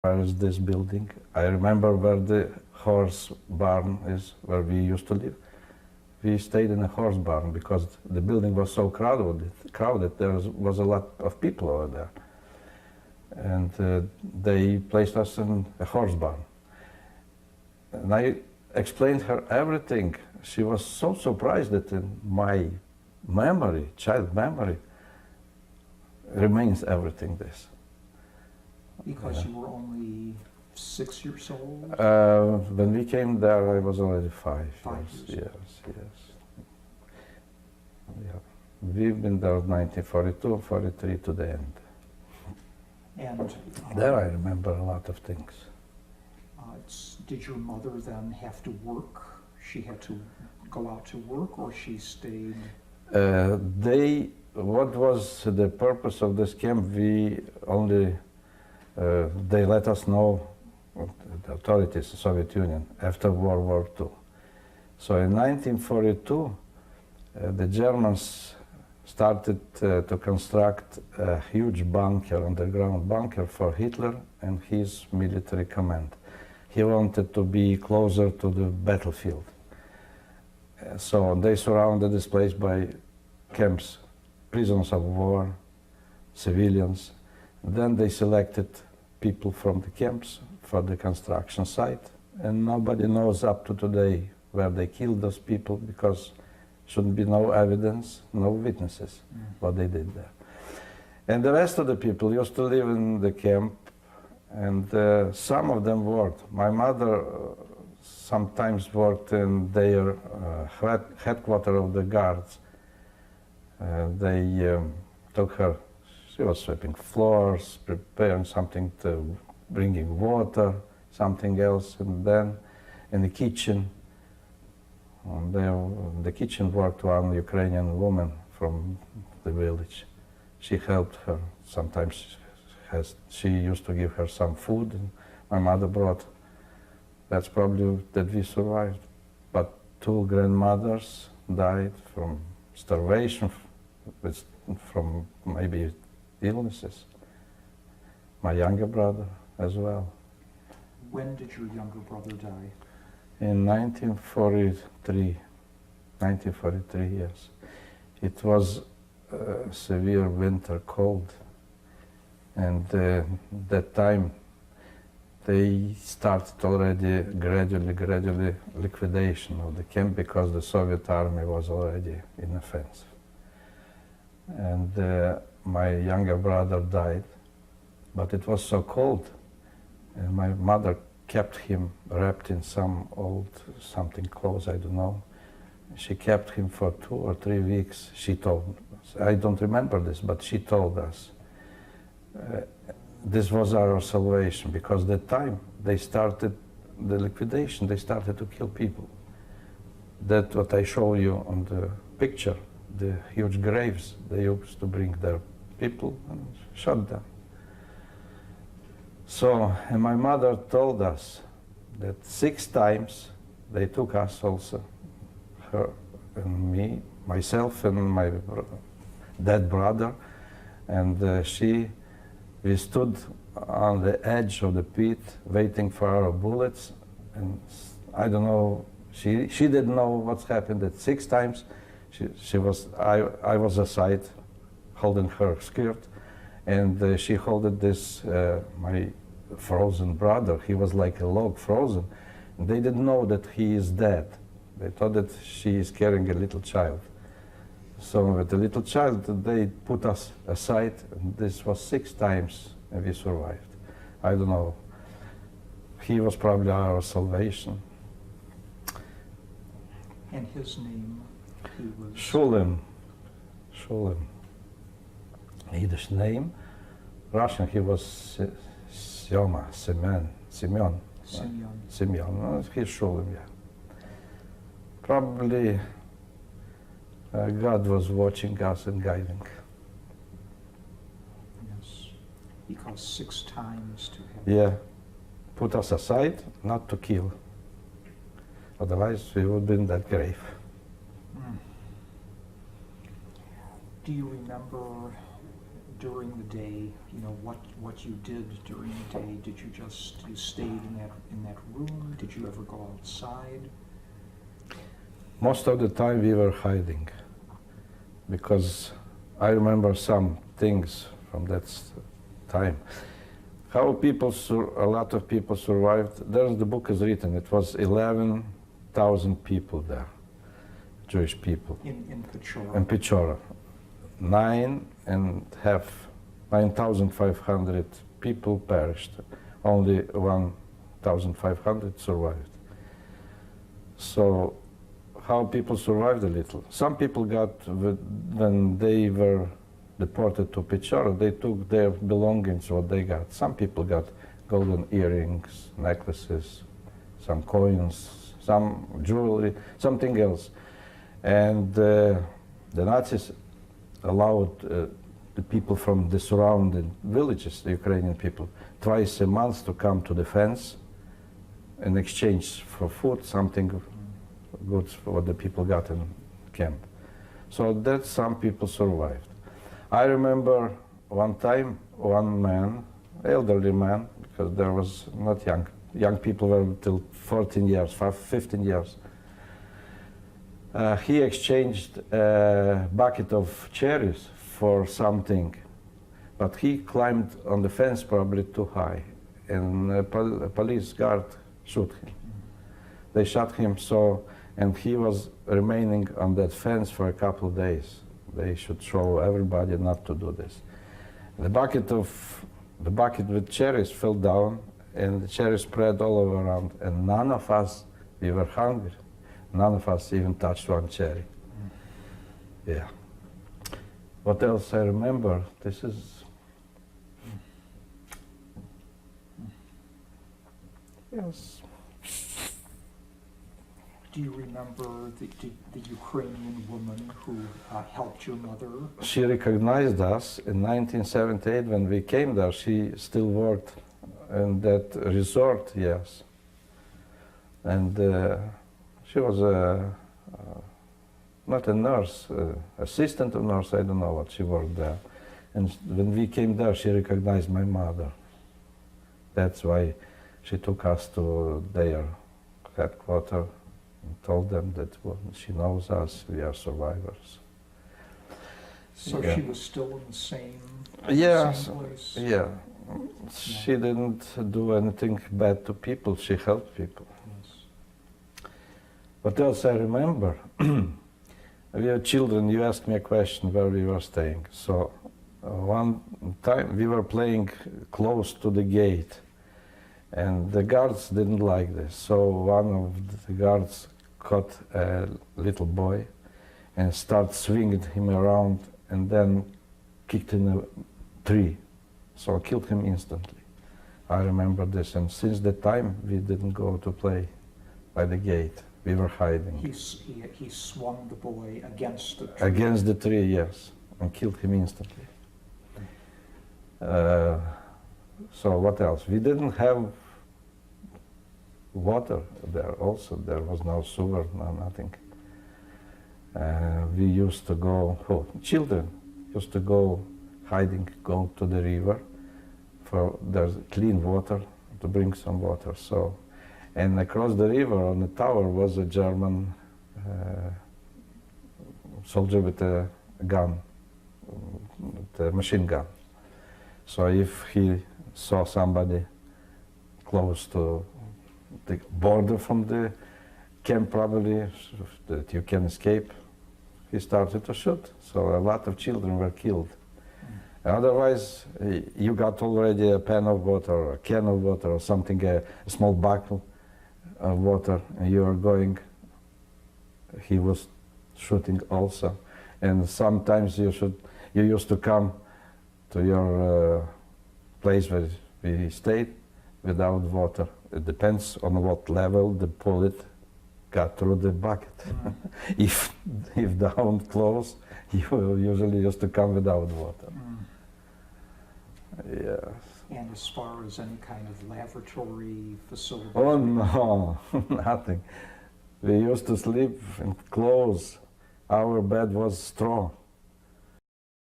Where is this building? I remember where the horse barn is, where we used to live. We stayed in a horse barn because the building was so crowded. There was a lot of people over there. And they placed us in a horse barn. And I explained her everything. She was so surprised that in my memory, child memory, remains everything this. Because you were only 6 years old? When we came there, I was already 5 5 years. Yes. Yeah. We've been there 1942, 43 to the end. And There I remember a lot of things. did your mother then have to work? She had to go out to work, or she stayed? What was the purpose of this camp? We only, they let us know, the authorities, the Soviet Union, after World War II. So in 1942, the Germans started to construct a huge bunker, underground bunker for Hitler and his military command. He wanted to be closer to the battlefield. So they surrounded this place by camps, prisoners of war, civilians. Then they selected people from the camps for the construction site, and nobody knows up to today where they killed those people, because shouldn't be no evidence, no witnesses what they did there. And the rest of the people used to live in the camp, and some of them worked. My mother sometimes worked in their headquarters of the guards. They took her, she was sweeping floors, preparing something, to bringing water, something else, and then in the kitchen, the kitchen worked one Ukrainian woman from the village. She helped her. Sometimes she used to give her some food, and my mother brought. That's probably that we survived. But 2 grandmothers died from starvation, from maybe illnesses. My younger brother as well. When did your younger brother die? In 1943, yes. It was a severe winter cold, and that time they started already gradually liquidation of the camp, because the Soviet army was already in offensive. And my younger brother died, but it was so cold, and my mother kept him wrapped in some old something clothes, I don't know. She kept him for 2 or 3 weeks, she told us. I don't remember this, but she told us. This was our salvation, because that time they started the liquidation, they started to kill people. That's what I show you on the picture, the huge graves. They used to bring their people and shot them. So, and my mother told us that 6 times they took us also, her and me, myself and my dead brother, and we stood on the edge of the pit waiting for our bullets, and I don't know, she didn't know what's happened. That 6 times I was aside holding her skirt, and she held this, my frozen brother. He was like a log, frozen. And they didn't know that he is dead. They thought that she is carrying a little child. So with the little child, they put us aside, and this was 6 times, and we survived. I don't know. He was probably our salvation. And his name, he was? Shulim. Yiddish name. Russian, he was Semyon. Simeon. He's Shulim, yeah. Probably God was watching us and guiding. Yes, because 6 times to have. Yeah, put us aside, not to kill. Otherwise, we would be in that grave. Do you remember during the day, you know, what you did during the day? Did you stayed in that room? Did you ever go outside? Most of the time we were hiding, because I remember some things from that time. How a lot of people survived. There's the book is written. It was 11,000 people there, Jewish people. In Pechora? In Pechora. 9,500 people perished. Only 1,500 survived. So how people survived a little. Some people got, when they were deported to Pechora, they took their belongings, what they got. Some people got golden earrings, necklaces, some coins, some jewelry, something else. And the Nazis allowed the people from the surrounding villages, the Ukrainian people, twice a month to come to the fence in exchange for food, something goods for what the people got in camp. So that some people survived. I remember one time, one man, elderly man, because there was not young people were till 14 years, 15 years. He exchanged a bucket of cherries for something, but he climbed on the fence probably too high, and a police guard shot him. They shot him, and he was remaining on that fence for a couple of days. They should show everybody not to do this. The bucket with cherries fell down, and the cherries spread all over around, and none of us, we were hungry. None of us even touched one cherry. Yeah. What else I remember? This is... Yes. Do you remember the Ukrainian woman who helped your mother? She recognized us in 1978 when we came there. She still worked in that resort, yes. And she was not a nurse, assistant of nurse, I don't know what she worked there. And when we came there, she recognized my mother. That's why she took us to their headquarters and told them that she knows us, we are survivors. So yeah. She was still in the same place? Yeah. She didn't do anything bad to people, she helped people. Yes. What else I remember? We were children, you asked me a question where we were staying. So one time we were playing close to the gate, and the guards didn't like this. So one of the guards caught a little boy and started swinging him around, and then kicked in a tree. So killed him instantly. I remember this, and since that time we didn't go to play by the gate. We were hiding. He swung the boy against the tree? Against the tree, yes, and killed him instantly. So what else? We didn't have water there also. There was no sewer, no nothing. We used to go, children used to go hiding, go to the river for there's clean water, to bring some water. So, and across the river on the tower was a German soldier with a gun, with a machine gun. So if he saw somebody close to the border from the camp, probably that you can escape, he started to shoot. So a lot of children were killed. Otherwise, you got already a pan of water, or a can of water, or something, a small bucket of water, and you are going. He was shooting also, and sometimes you used to come to your place where we stayed without water. It depends on what level the bullet got through the bucket. If down close, you usually used to come without water. Yes. And as far as any kind of laboratory facility? Oh no, nothing. We used to sleep in clothes. Our bed was straw.